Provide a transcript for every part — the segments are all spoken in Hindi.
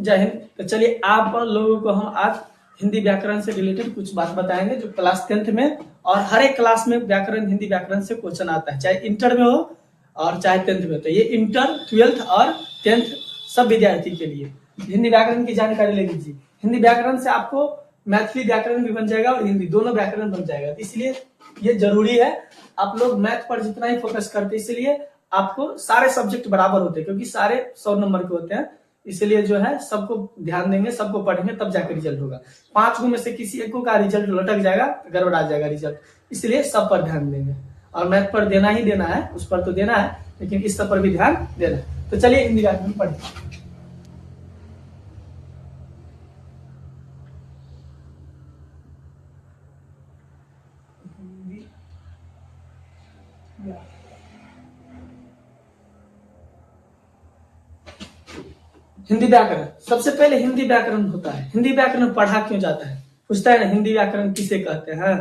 जय हिंद। तो चलिए आप लोगों को हम आज हिंदी व्याकरण से रिलेटेड कुछ बात बताएंगे जो क्लास 10th में और हर एक क्लास में व्याकरण हिंदी व्याकरण से क्वेश्चन आता है, चाहे इंटर में हो और चाहे 10th में। तो ये इंटर 12th और 10th सब विद्यार्थी के लिए हिंदी व्याकरण की जानकारी ले लीजिए। हिंदी व्याकरण से आपको मैथिली व्याकरण भी बन जाएगा और हिंदी दोनों व्याकरण बन जाएगा। इसलिए ये जरूरी है, आप लोग मैथ पर जितना ही फोकस करते हैं इसलिए आपको सारे सब्जेक्ट बराबर होते हैं, क्योंकि सारे 100 नंबर के होते हैं। इसलिए जो है सबको ध्यान देंगे, सबको पढ़ेंगे, तब जाकर रिजल्ट होगा। 5 में से किसी एक का रिजल्ट लटक जाएगा, गड़बड़ा जाएगा रिजल्ट। इसलिए सब पर ध्यान देंगे और मैथ पर देना ही देना है, उस पर तो देना है, लेकिन इस सब पर भी ध्यान देना है। तो चलिए हिंदी व्याकरण पढ़िए। हिंदी व्याकरण, सबसे पहले हिंदी व्याकरण होता है। हिंदी व्याकरण पढ़ा क्यों जाता है, पूछता है ना, हिंदी व्याकरण किसे कहते हैं।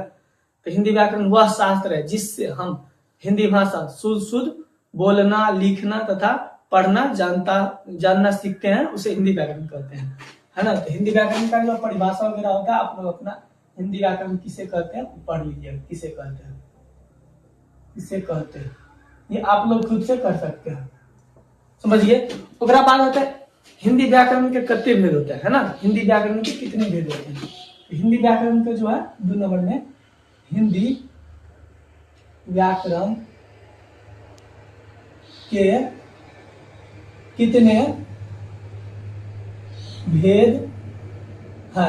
तो हिंदी व्याकरण वह शास्त्र है जिससे हम हिंदी भाषा शुद्ध बोलना, लिखना तथा पढ़ना जानना सीखते हैं, उसे हिंदी व्याकरण कहते हैं, है ना। तो हिंदी व्याकरण का जो परिभाषा वगैरह होता है, आप लोग अपना हिंदी व्याकरण किसे कहते हैं पढ़ लीजिए। किसे कहते हैं, किसे कहते हैं, ये आप लोग खुद से कर सकते हैं, समझिए। ओकरा बाद होता है हिंदी व्याकरण के कितने भेद होते हैं, है ना। हिंदी व्याकरण के कितने भेद होते हैं। तो हिंदी व्याकरण के जो है 2 नंबर में हिंदी व्याकरण के कितने भेद है।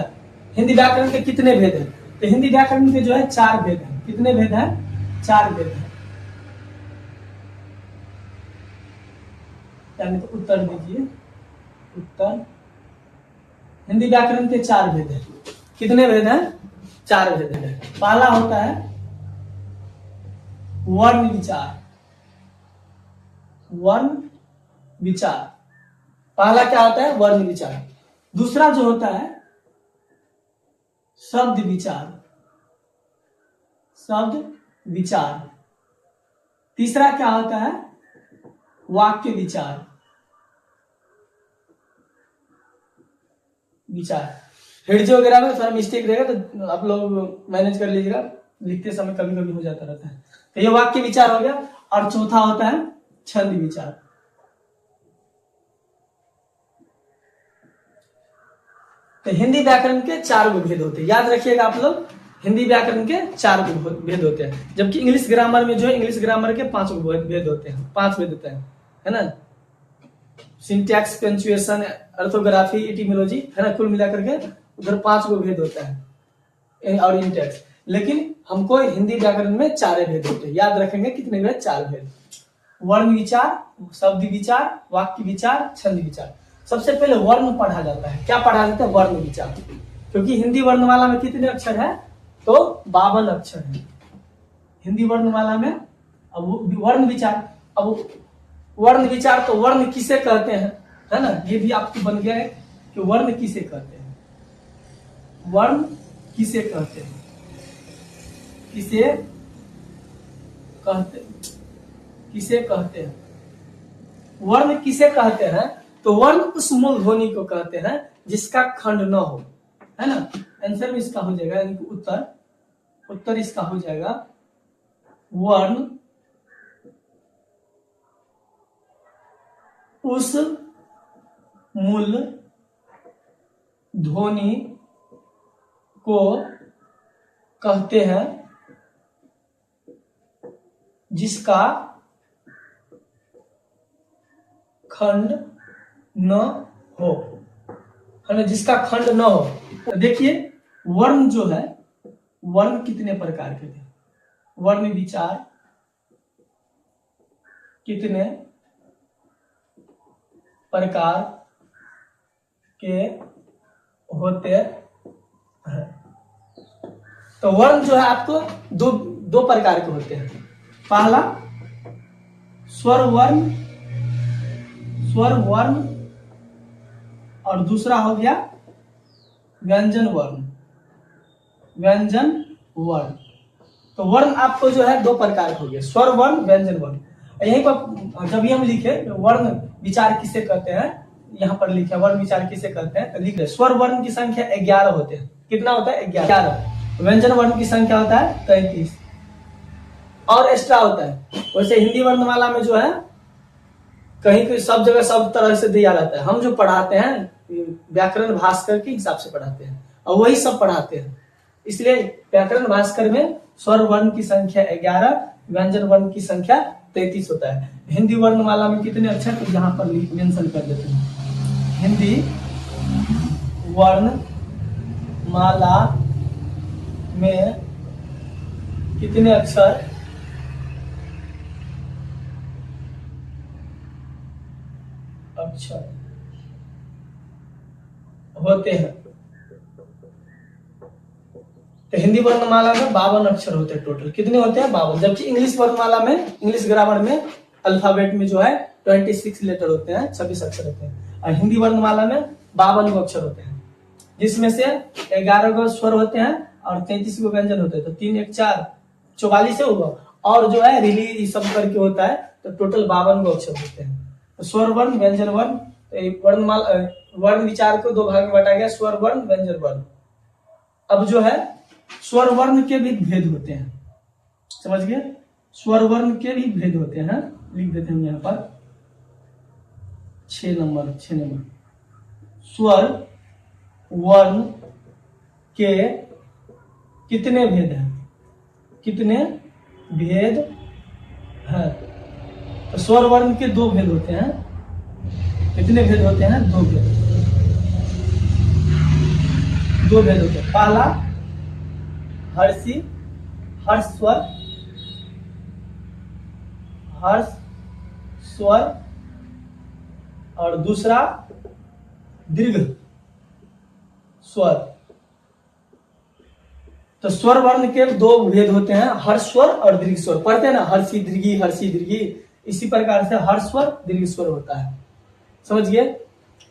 हिंदी व्याकरण के कितने भेद हैं, तो हिंदी व्याकरण के जो है 4 भेद हैं। कितने भेद हैं, 4 भेद हैं। यानी तो उत्तर दीजिए, उत्तर। हिंदी व्याकरण के 4 भेद हैं। कितने भेद हैं, 4 भेद हैं। पहला होता है वर्ण विचार। वर्ण विचार पहला क्या होता है, वर्ण विचार। दूसरा जो होता है शब्द विचार, शब्द विचार। तीसरा क्या होता है, वाक्य विचार, विचार। हिड़जे वगैरह में थोड़ा मिस्टेक रहेगा तो आप लोग मैनेज कर लीजिएगा, लिखते समय कभी कभी हो जाता रहता है। तो ये वाक्य विचार हो गया। और चौथा होता है छंद विचार। तो हिंदी व्याकरण के 4 भेद होते हैं, याद रखिएगा आप लोग। हिंदी व्याकरण के 4 भेद होते हैं, जबकि इंग्लिश ग्रामर में जो है इंग्लिश ग्रामर के 5 भेद होते हैं, 5 भेद होते हैं, है ना। सिंटैक्स, पंक्चुएशन, ऑर्थोग्राफी, एटिमोलॉजी, है ना, कुल मिलाकर के उधर 5 भेद होता है और इंटेक्स। लेकिन हमको हिंदी व्याकरण में 4 भेद होते हैं, याद रखेंगे कितने भेद, 4 भेद। वर्ण विचार, शब्द विचार, वाक्य विचार, छंद विचार। सबसे पहले वर्ण पढ़ा जाता है। क्या पढ़ा जाता है, वर्ण विचार। क्योंकि हिंदी वर्णमाला में कितने अक्षर है, तो 52 अक्षर है हिंदी वर्णमाला में। अब वर्ण विचार, अब वर्ण विचार, तो वर्ण किसे कहते हैं, है ना, ये भी आपको बन गया है कि वर्ण किसे कहते हैं। वर्ण किसे कहते हैं, किसे कहते, किसे कहते हैं, वर्ण किसे कहते हैं। तो वर्ण उस मूल ध्वनि को कहते हैं जिसका खंड न हो, है ना। आंसर में इसका हो जाएगा, यानी कि उत्तर इसका हो जाएगा वर्ण उस मूल ध्वनि को कहते हैं जिसका खंड न हो, है ना, जिसका खंड न हो। तो देखिए वर्ण जो है, वर्ण कितने प्रकार के थे, वर्ण विचार कितने प्रकार के होते हैं। तो वर्ण जो है आपको दो प्रकार के होते हैं। पहला स्वर वर्ण और दूसरा हो गया व्यंजन वर्ण। तो वर्ण आपको जो है 2 प्रकार के हो गए, स्वर वर्ण, व्यंजन वर्ण। यहीं पर जब भी हम लिखे वर्ण विचार किसे कहते हैं, यहाँ पर लिखा वर्ण विचार किसे कहते हैं, तो लिख रहे स्वर वर्ण की संख्या 11 होते हैं। कितना होता है, 11। व्यंजन वर्ण की संख्या होता है 33 और एक्स्ट्रा होता है। वैसे हिंदी वर्णमाला में जो है कहीं कहीं सब जगह सब तरह से दिया रहता है। हम जो पढ़ाते हैं व्याकरण भास्कर के हिसाब से पढ़ाते हैं और वही सब पढ़ाते हैं। इसलिए व्याकरण भास्कर में स्वर वर्ण की संख्या 11, व्यंजन वर्ण की संख्या 33 होता है। हिंदी वर्णमाला में कितने अक्षर, तो यहाँ पर मेंशन कर देते हैं। हिंदी वर्णमाला में कितने अक्षर होते हैं, तो हिंदी वर्णमाला में 52 अक्षर होते हैं टोटल। कितने होते हैं, 52। जबकि इंग्लिश वर्णमाला में, इंग्लिश ग्रामर में अल्फाबेट में जो है 26 लेटर होते हैं, 26 अक्षर होते हैं। और हिंदी वर्णमाला में 52 अक्षर होते हैं, जिसमें से 11 गो स्वर होते हैं और 33 गो व्यंजन होते हैं। तो 3 1 4 44 से होगा, और जो है रिली सब करके होता है, तो टोटल 52 गो अक्षर होते हैं। तो स्वर वर्ण, व्यंजन वर्ण, वर्णमाला वर्ण विचार को 2 भाग में बांटा गया, स्वर वर्ण, व्यंजन वर्ण। अब जो है स्वर वर्ण के भी भेद होते हैं, समझ गए। स्वर वर्ण के भी भेद होते हैं, लिख देते हैं यहाँ पर 6 नंबर। स्वर वर्ण के कितने भेद हैं, कितने भेद हैं, तो स्वर वर्ण के 2 भेद होते हैं। कितने भेद होते हैं, 2 भेद। 2 भेद होते हैं। पहला हर्षी, हर्ष स्वर, हर्ष स्वर, और दूसरा दीर्घ स्वर। तो स्वर वर्ण के 2 भेद होते हैं, हर्ष स्वर और दीर्घ स्वर। पढ़ते हैं ना, हर्षी दीर्घी, हर्षी दीर्घी, इसी प्रकार से हर्ष स्वर, दीर्घ स्वर होता है, समझ गए।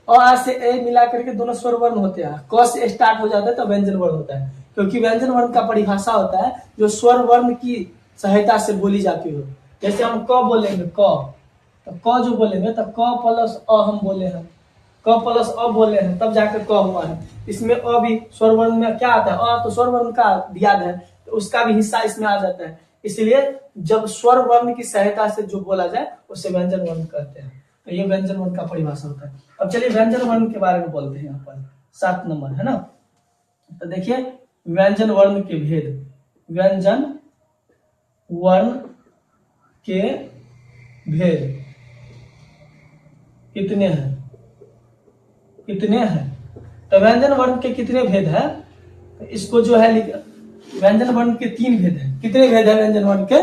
और आ से ए मिला करके दोनों स्वर वर्ण होते हैं। क से स्टार्ट हो जाता है तो व्यंजन वर्ण होता है, क्योंकि व्यंजन वर्ण का परिभाषा होता है जो स्वर वर्ण की सहायता से बोली जाती हो। जैसे हम क बोलेंगे, क, तो क जो बोलेंगे तो क प्लस अ हम बोले हैं, क प्लस अ बोले हैं, तब जाकर क हुआ है। इसमें अ भी स्वर वर्ण में क्या आता है, अ तो स्वर वर्ण का दिया है, तो उसका भी हिस्सा इसमें आ जाता है। इसलिए जब स्वर वर्ण की सहायता से जो बोला जाए उसे व्यंजन वर्ण कहते हैं। तो ये व्यंजन वर्ण का परिभाषा होता है। अब चलिए व्यंजन वर्ण के बारे में बोलते हैं, यहाँ पर 7 नंबर है ना। तो देखिए व्यंजन वर्ण के भेद। व्यंजन वर्ण के भेद कितने हैं, कितने हैं, तो व्यंजन वर्ण के कितने भेद हैं, तो इसको जो है व्यंजन वर्ण के 3 भेद हैं। कितने भेद है व्यंजन वर्ण के?